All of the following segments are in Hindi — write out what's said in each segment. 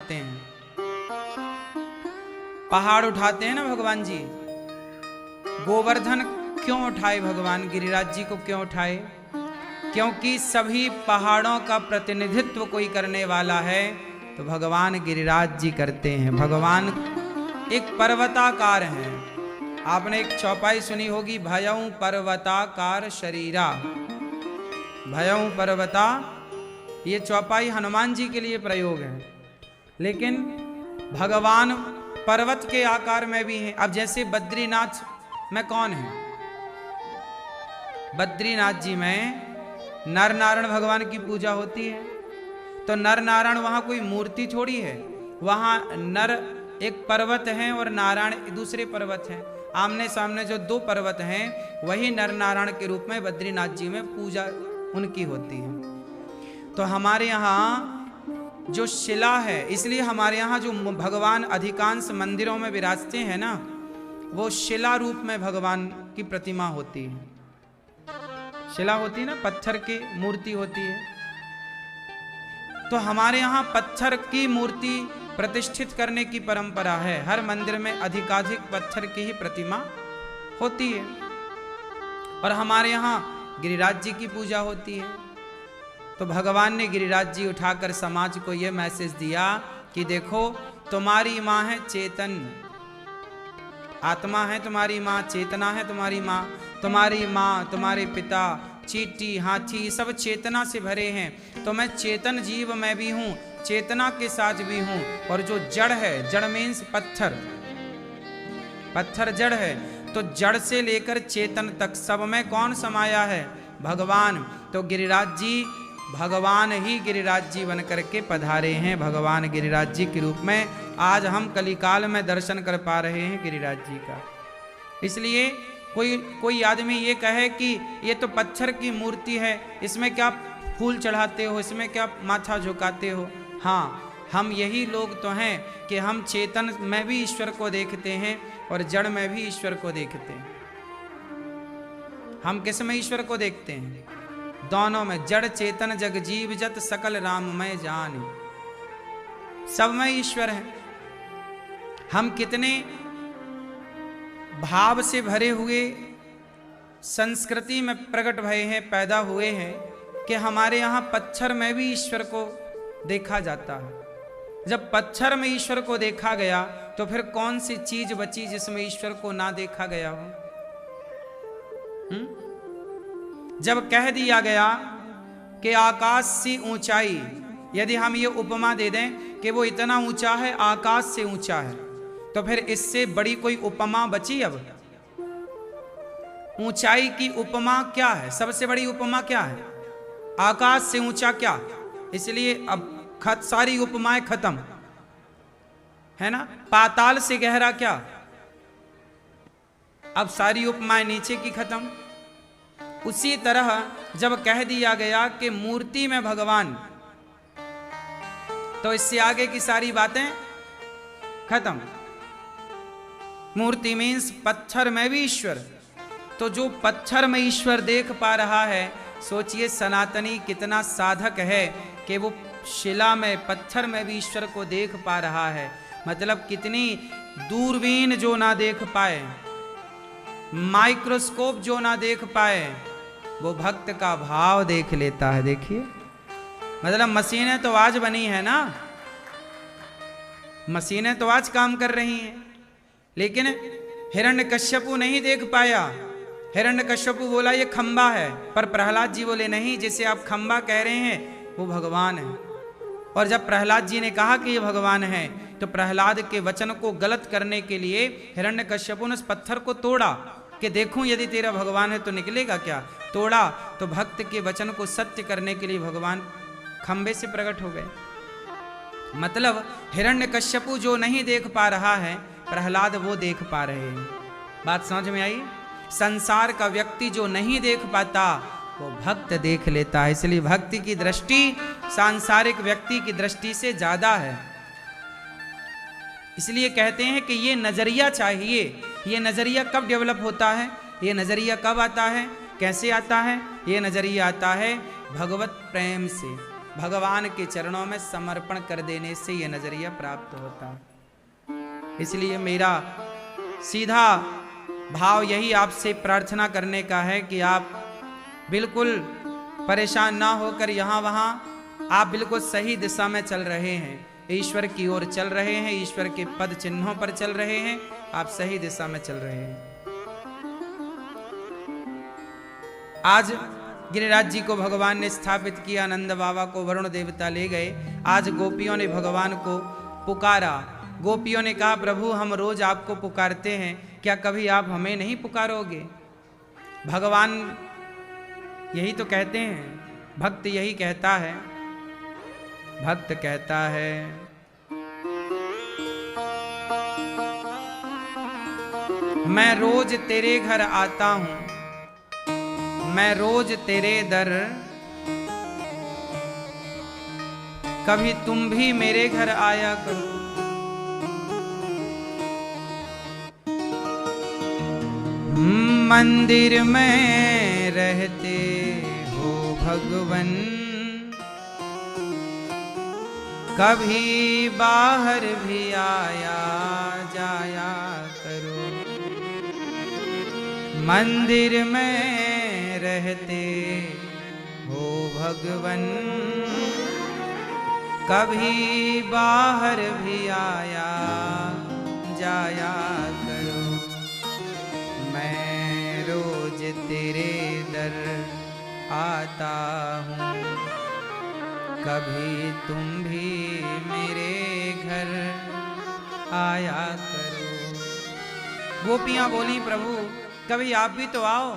उठाते हैं। पहाड़ उठाते हैं ना भगवान जी, गोवर्धन क्यों उठाए भगवान, गिरिराज जी को क्यों उठाए? क्योंकि सभी पहाड़ों का प्रतिनिधित्व कोई करने वाला है तो भगवान गिरिराज जी करते हैं। भगवान एक पर्वताकार हैं। आपने एक चौपाई सुनी होगी, भयं पर्वताकार शरीरा, भयं पर्वता, ये चौपाई हनुमान जी के लिए प्रयोग है, लेकिन भगवान पर्वत के आकार में भी हैं। अब जैसे बद्रीनाथ में कौन है? बद्रीनाथ जी में नर नारायण भगवान की पूजा होती है, तो नर नारायण वहां कोई मूर्ति थोड़ी है, वहां नर एक पर्वत है और नारायण दूसरे पर्वत हैं। आमने सामने जो दो पर्वत हैं वही नर नारायण के रूप में बद्रीनाथ जी में पूजा उनकी होती है। तो हमारे यहाँ जो शिला है, इसलिए हमारे यहाँ जो भगवान अधिकांश मंदिरों में विराजते हैं ना, वो शिला रूप में भगवान की प्रतिमा होती है। शिला होती है ना, पत्थर की मूर्ति होती है। तो हमारे यहाँ पत्थर की मूर्ति प्रतिष्ठित करने की परंपरा है। हर मंदिर में अधिकाधिक पत्थर की ही प्रतिमा होती है। और हमारे यहाँ गिरिराज जी की पूजा होती है। तो भगवान ने गिरिराज जी उठाकर समाज को यह मैसेज दिया कि देखो, तुम्हारी माँ है चेतन, आत्मा है तुम्हारी माँ, चेतना है तुम्हारी माँ, तुम्हारी माँ, तुम्हारे पिता, चींटी, हाथी, सब चेतना से भरे हैं। तो मैं चेतन जीव मैं भी हूँ, चेतना के साथ भी हूँ। और जो जड़ है, जड़ मीन्स पत्थर, पत्थर जड़ है, तो जड़ से लेकर चेतन तक सब में कौन समाया है? भगवान। तो गिरिराज जी भगवान ही गिरिराज जी बन करके पधारे हैं। भगवान गिरिराज जी के रूप में आज हम कलिकाल में दर्शन कर पा रहे हैं गिरिराज जी का। इसलिए कोई आदमी ये कहे कि ये तो पत्थर की मूर्ति है, इसमें क्या फूल चढ़ाते हो, इसमें क्या माथा झुकाते हो? हाँ, हम यही लोग तो हैं कि हम चेतन में भी ईश्वर को देखते हैं और जड़ में भी ईश्वर को देखते हैं। हम किस में ईश्वर को देखते हैं? दोनों में, जड़ चेतन जग जीव जत सकल राममय जान, सब में ईश्वर है। हम कितने भाव से भरे हुए संस्कृति में प्रकट भये हैं, पैदा हुए हैं कि हमारे यहाँ पत्थर में भी ईश्वर को देखा जाता है। जब पत्थर में ईश्वर को देखा गया तो फिर कौन सी चीज बची जिसमें ईश्वर को ना देखा गया हो? जब कह दिया गया कि आकाश से ऊंचाई, यदि हम ये उपमा दे दें कि वो इतना ऊंचा है, आकाश से ऊंचा है, तो फिर इससे बड़ी कोई उपमा बची? अब ऊंचाई की उपमा क्या है? सबसे बड़ी उपमा क्या है? आकाश से ऊंचा क्या? इसलिए अब सारी उपमाएं खत्म है ना। पाताल से गहरा क्या? अब सारी उपमाएं नीचे की खत्म। उसी तरह जब कह दिया गया कि मूर्ति में भगवान, तो इससे आगे की सारी बातें खत्म। मूर्ति मीन्स पत्थर में भी ईश्वर। तो जो पत्थर में ईश्वर देख पा रहा है, सोचिए सनातनी कितना साधक है कि वो शिला में, पत्थर में भी ईश्वर को देख पा रहा है। मतलब कितनी दूरबीन जो ना देख पाए, माइक्रोस्कोप जो ना देख पाए, वो भक्त का भाव देख लेता है। देखिए, मतलब मशीनें तो आज बनी है ना, मशीनें तो आज काम कर रही हैं, लेकिन हिरण्यकश्यपु नहीं देख पाया। हिरण्यकश्यपु बोला ये खंबा है, पर प्रहलाद जी बोले नहीं, जिसे आप खंबा कह रहे हैं वो भगवान है। और जब प्रहलाद जी ने कहा कि ये भगवान है, तो प्रहलाद के वचन को गलत करने के लिए हिरण्यकश्यपु ने उस पत्थर को तोड़ा कि देखूं यदि तेरा भगवान है तो निकलेगा क्या। तोड़ा तो भक्त के वचन को सत्य करने के लिए भगवान खंबे से प्रकट हो गए। मतलब हिरण्यकश्यपु जो नहीं देख पा रहा है, प्रहलाद वो देख पा रहे हैं। बात समझ में आई? संसार का व्यक्ति जो नहीं देख पाता, वो भक्त देख लेता है। इसलिए भक्ति की दृष्टि सांसारिक व्यक्ति की दृष्टि से ज्यादा है। इसलिए कहते हैं कि ये नजरिया चाहिए। ये नजरिया कब डेवलप होता है? ये नजरिया कब आता है? कैसे आता है? ये नजरिया आता है भगवत प्रेम से, भगवान के चरणों में समर्पण कर देने से यह नजरिया प्राप्त होता है। इसलिए मेरा सीधा भाव यही आपसे प्रार्थना करने का है कि आप बिल्कुल परेशान ना होकर यहाँ वहाँ आप बिल्कुल सही दिशा में चल रहे हैं, ईश्वर की ओर चल रहे हैं, ईश्वर के पद चिन्हों पर चल रहे हैं, आप सही दिशा में चल रहे हैं। आज गिरिराज जी को भगवान ने स्थापित किया, नंद बाबा को वरुण देवता ले गए। आज गोपियों ने भगवान को पुकारा। गोपियों ने कहा प्रभु हम रोज आपको पुकारते हैं, क्या कभी आप हमें नहीं पुकारोगे? भगवान यही तो कहते हैं, भक्त यही कहता है, भक्त कहता है मैं रोज तेरे घर आता हूं, मैं रोज तेरे दर, कभी तुम भी मेरे घर आया करो। मंदिर में रहते हो भगवन, कभी बाहर भी आया जाया करो। मंदिर में रहते हो भगवन, कभी बाहर भी आया जाया करो। मैं रोज तेरे दर आता हूँ, कभी तुम भी मेरे घर आया करो। गोपियाँ बोली प्रभु कभी आप भी तो आओ,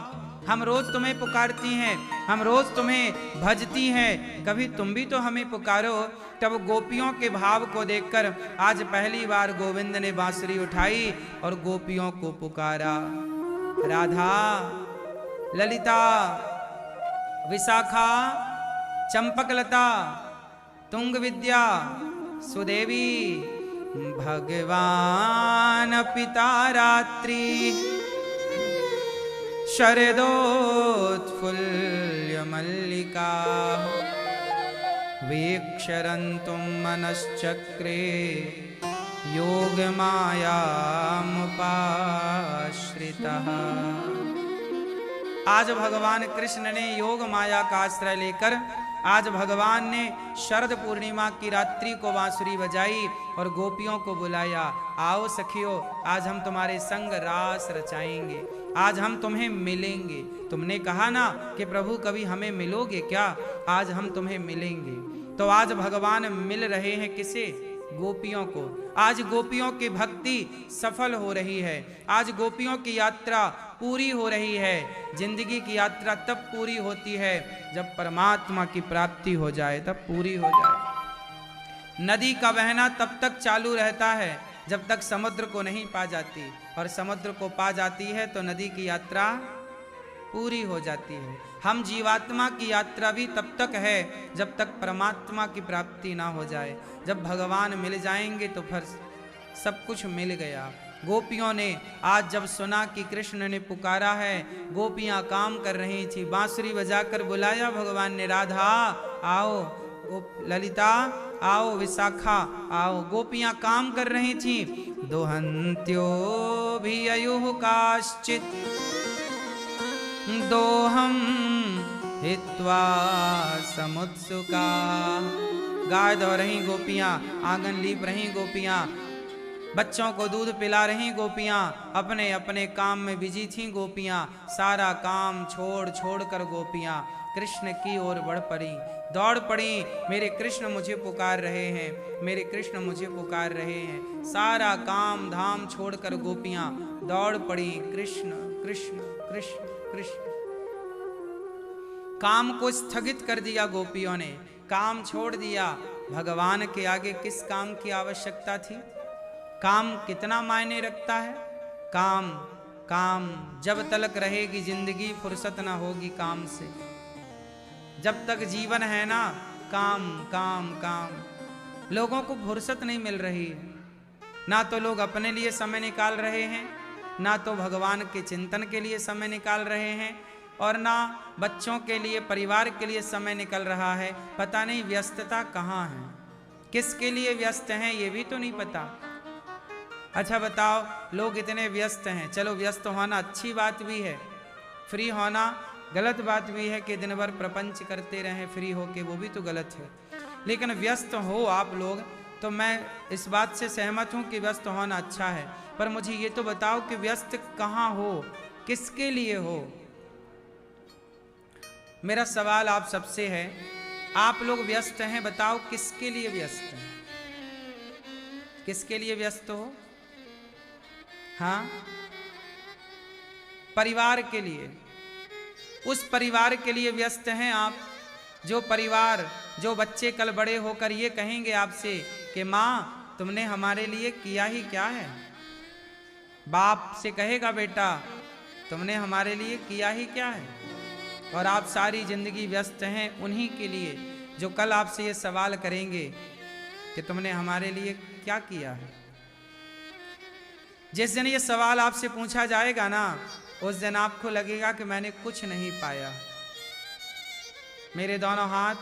हम रोज तुम्हें पुकारती हैं, हम रोज तुम्हें भजती हैं, कभी तुम भी तो हमें पुकारो। तब गोपियों के भाव को देखकर आज पहली बार गोविंद ने बांसुरी उठाई और गोपियों को पुकारा। राधा, ललिता, विशाखा, चंपकलता, तुंग विद्या, सुदेवी, भगवान पिता रात्रि, शरदोत्फुल्ल मल्लिका, वीक्षरन्तुं मनश्चक्रे योग मायामुपाश्रितः। आज भगवान कृष्ण ने योग माया का आश्रय लेकर आज भगवान ने शरद पूर्णिमा की रात्रि को बांसुरी बजाई और गोपियों को बुलाया, आओ सखियो आज हम तुम्हारे संग रास रचाएंगे, आज हम तुम्हें मिलेंगे। तुमने कहा ना कि प्रभु कभी हमें मिलोगे क्या, आज हम तुम्हें मिलेंगे। तो आज भगवान मिल रहे हैं किसे? गोपियों को। आज गोपियों की भक्ति सफल हो रही है, आज गोपियों की यात्रा पूरी हो रही है। जिंदगी की यात्रा तब पूरी होती है जब परमात्मा की प्राप्ति हो जाए, तब पूरी हो जाए। नदी का बहना तब तक चालू रहता है जब तक समुद्र को नहीं पा जाती, और समुद्र को पा जाती है तो नदी की यात्रा पूरी हो जाती है। हम जीवात्मा की यात्रा भी तब तक है जब तक परमात्मा की प्राप्ति ना हो जाए। जब भगवान मिल जाएंगे तो फिर सब कुछ मिल गया। गोपियों ने आज जब सुना कि कृष्ण ने पुकारा है, गोपियां काम कर रही थी, बांसुरी बजाकर बुलाया भगवान ने, राधा आओ, ललिता आओ, विशाखा आओ। गोपियां काम कर रही थी। दोहंत्यो भी अयुः काश्चित् दोहम हित्वा समुत्सुका। गाय धो रही गोपियां, आंगन लीप रही गोपियां, बच्चों को दूध पिला रही गोपियां, अपने अपने काम में बिजी थी गोपियां। सारा काम छोड़ छोड़ कर गोपियां कृष्ण की ओर बढ़ पड़ी, दौड़ पड़ी। मेरे कृष्ण मुझे पुकार रहे हैं, मेरे कृष्ण मुझे पुकार रहे हैं। सारा काम धाम छोड़कर गोपियां दौड़ पड़ी, कृष्ण कृष्ण कृष्ण कृष्ण। काम को स्थगित कर दिया गोपियों ने, काम छोड़ दिया। भगवान के आगे किस काम की आवश्यकता थी? काम कितना मायने रखता है? काम काम जब तक रहेगी जिंदगी फुर्सत ना होगी काम से। जब तक जीवन है ना, काम काम काम। लोगों को फुर्सत नहीं मिल रही है, ना तो लोग अपने लिए समय निकाल रहे हैं, ना तो भगवान के चिंतन के लिए समय निकाल रहे हैं। और ना बच्चों के लिए, परिवार के लिए समय निकल रहा है। पता नहीं व्यस्तता कहाँ है, किसके लिए व्यस्त हैं ये भी तो नहीं पता। अच्छा बताओ, लोग इतने व्यस्त हैं, चलो व्यस्त होना अच्छी बात भी है, फ्री होना गलत बात भी है कि दिन भर प्रपंच करते रहें फ्री होके, वो भी तो गलत है। लेकिन व्यस्त हो आप लोग तो मैं इस बात से सहमत हूं कि व्यस्त होना अच्छा है, पर मुझे ये तो बताओ कि व्यस्त कहाँ हो, किसके लिए हो। मेरा सवाल आप सबसे है, आप लोग व्यस्त हैं, बताओ किसके लिए व्यस्त हैं, किसके लिए व्यस्त हो? हाँ, परिवार के लिए। उस परिवार के लिए व्यस्त हैं आप, जो परिवार, जो बच्चे कल बड़े होकर ये कहेंगे आपसे कि माँ तुमने हमारे लिए किया ही क्या है। बाप से कहेगा बेटा तुमने हमारे लिए किया ही क्या है, और आप सारी जिंदगी व्यस्त हैं उन्हीं के लिए जो कल आपसे ये सवाल करेंगे कि तुमने हमारे लिए क्या किया है। जिस दिन ये सवाल आपसे पूछा जाएगा ना, उस दिन आपको लगेगा कि मैंने कुछ नहीं पाया, मेरे दोनों हाथ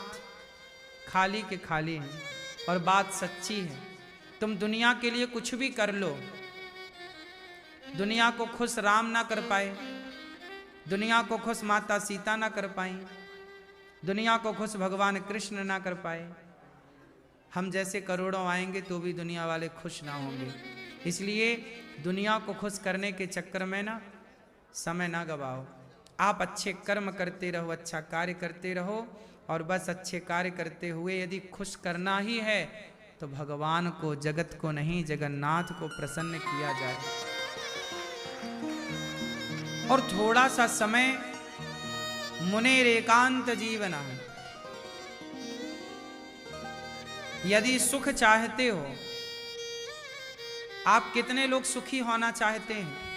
खाली के खाली हैं। और बात सच्ची है, तुम दुनिया के लिए कुछ भी कर लो, दुनिया को खुश राम ना कर पाए, दुनिया को खुश माता सीता ना कर पाई, दुनिया को खुश भगवान कृष्ण ना कर पाए, हम जैसे करोड़ों आएंगे तो भी दुनिया वाले खुश ना होंगे। इसलिए दुनिया को खुश करने के चक्कर में ना समय ना गवाओ, आप अच्छे कर्म करते रहो, अच्छा कार्य करते रहो, और बस अच्छे कार्य करते हुए यदि खुश करना ही है तो भगवान को, जगत को नहीं, जगन्नाथ को प्रसन्न किया जाए। और थोड़ा सा समय मुनेर एकांत जीवन है। यदि सुख चाहते हो, आप कितने लोग सुखी होना चाहते हैं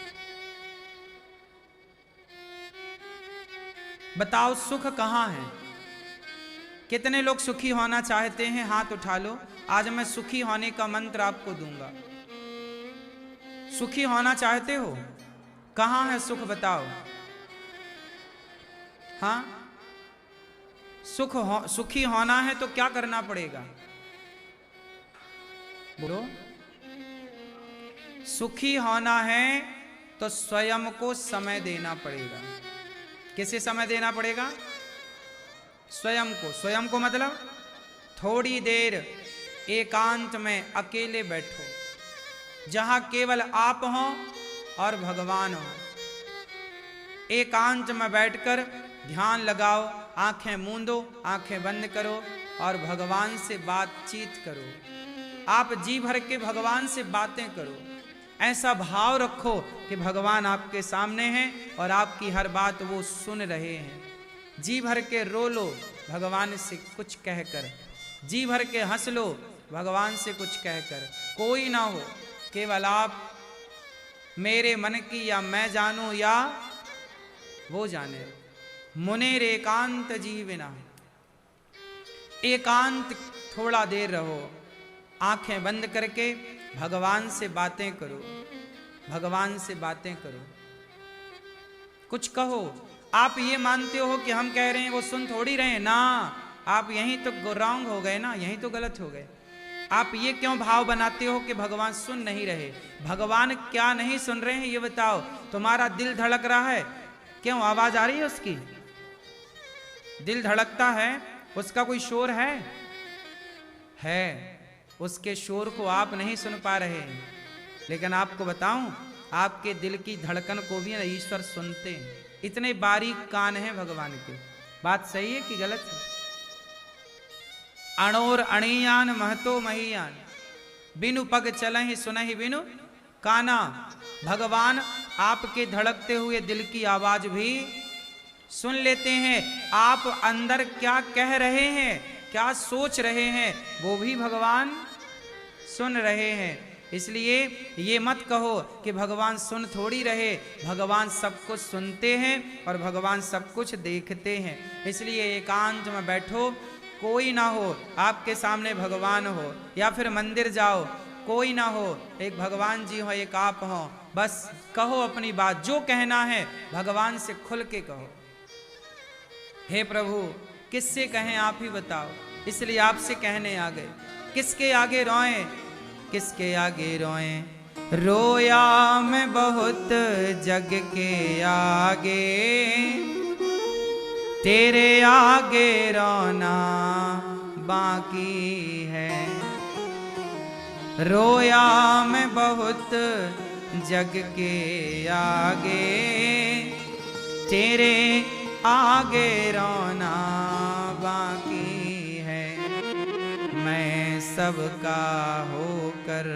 बताओ, सुख कहाँ है? कितने लोग सुखी होना चाहते हैं? हाथ उठा लो। आज मैं सुखी होने का मंत्र आपको दूंगा। सुखी होना चाहते हो? कहाँ है सुख बताओ। हाँ, सुखी होना है तो क्या करना पड़ेगा बोलो। सुखी होना है तो स्वयं को समय देना पड़ेगा। किसे समय देना पड़ेगा? स्वयं को। स्वयं को मतलब थोड़ी देर एकांत में अकेले बैठो, जहां केवल आप हो और भगवान हो। एकांत में बैठकर ध्यान लगाओ, आंखें मूंदो, आंखें बंद करो और भगवान से बातचीत करो। आप जी भर के भगवान से बातें करो। ऐसा भाव रखो कि भगवान आपके सामने हैं और आपकी हर बात वो सुन रहे हैं। जी भर के रो लो भगवान से कुछ कहकर, जी भर के हंस लो भगवान से कुछ कहकर। कोई ना हो, केवल आप, मेरे मन की या मैं जानूं या वो जाने। मुनेर एकांत जीवना। एकांत थोड़ा देर रहो, आंखें बंद करके भगवान से बातें करो, भगवान से बातें करो। कुछ कहो। आप ये मानते हो कि हम कह रहे हैं वो सुन थोड़ी रहे ना, आप यहीं तो रॉन्ग हो गए ना, यहीं तो गलत हो गए। आप ये क्यों भाव बनाते हो कि भगवान सुन नहीं रहे? भगवान क्या नहीं सुन रहे हैं ये बताओ। तुम्हारा दिल धड़क रहा है, क्यों आवाज आ रही है उसकी? दिल धड़कता है, उसका कोई शोर है? उसके शोर को आप नहीं सुन पा रहे हैं, लेकिन आपको बताऊं, आपके दिल की धड़कन को भी ईश्वर सुनते हैं। इतने बारीक कान हैं भगवान के। बात सही है कि गलत है? अणोर अणियान महतो महियान, बिनु पग चलहि सुनहि बिनु काना। भगवान आपके धड़कते हुए दिल की आवाज भी सुन लेते हैं। आप अंदर क्या कह रहे हैं, क्या सोच रहे हैं, वो भी भगवान सुन रहे हैं। इसलिए ये मत कहो कि भगवान सुन थोड़ी रहे। भगवान सब कुछ सुनते हैं और भगवान सब कुछ देखते हैं। इसलिए एकांत में बैठो, कोई ना हो, आपके सामने भगवान हो, या फिर मंदिर जाओ, कोई ना हो, एक भगवान जी हो, एक आप हो, बस कहो अपनी बात, जो कहना है भगवान से खुल के कहो। हे प्रभु किससे कहें, आप ही बताओ, इसलिए आपसे कहने आ गए। किसके आगे रोएं, किसके आगे रोएं? रोया मैं बहुत जग के आगे, तेरे आगे रोना बाकी है। रोया मैं बहुत जग के आगे, तेरे आगे रोना बाकी है। मैं सबका होकर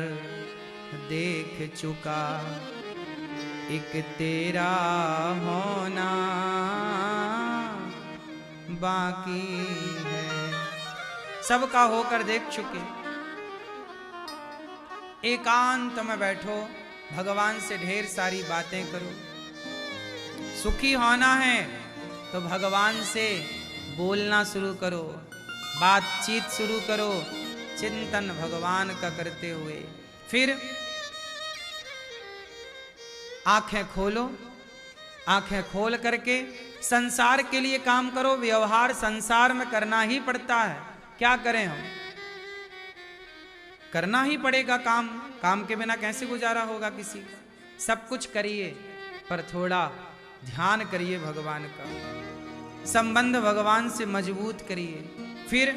देख चुका, एक तेरा होना बाकी है। सबका होकर देख चुके, एकांत में बैठो, भगवान से ढेर सारी बातें करो। सुखी होना है तो भगवान से बोलना शुरू करो, बातचीत शुरू करो, चिंतन भगवान का करते हुए। फिर आंखें खोलो, आंखें खोल करके संसार के लिए काम करो। व्यवहार संसार में करना ही पड़ता है, क्या करें हम, करना ही पड़ेगा काम। काम के बिना कैसे गुजारा होगा किसी का? सब कुछ करिए पर थोड़ा ध्यान करिए भगवान का, संबंध भगवान से मजबूत करिए। फिर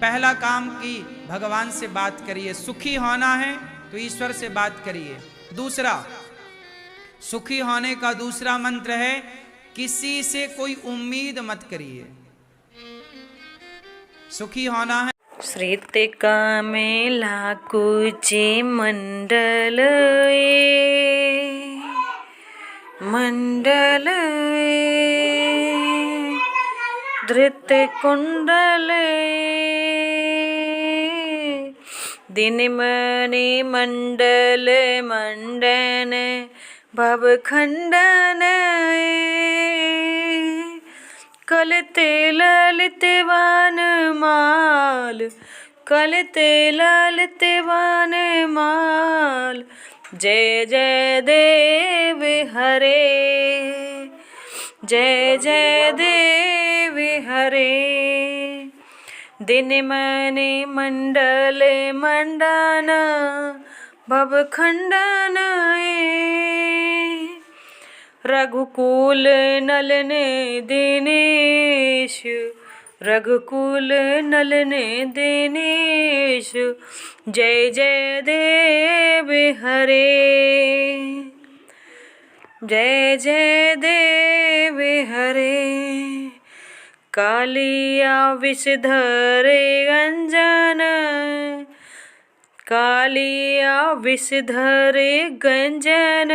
पहला काम की भगवान से बात करिए। सुखी होना है तो ईश्वर से बात करिए। दूसरा, सुखी होने का दूसरा मंत्र है, किसी से कोई उम्मीद मत करिए। सुखी होना है। श्रीतिकामे लाकुचे मंडल मंडल धृत कुंडल दिनमणि मंडल मंडन भवखंडन कलते ललित वान माल कलते ललित वान माल। जय जय देव हरे, जय जय देव हरे। दिनमणि मंडल मंडन भवखंडन रघुकुल नलने दिनेश, रघुकुल नलने दिनेश। जय जय देव हरे, जय जय देव हरे। कालिया विषधर गंजन, कालिया विषधर गंजन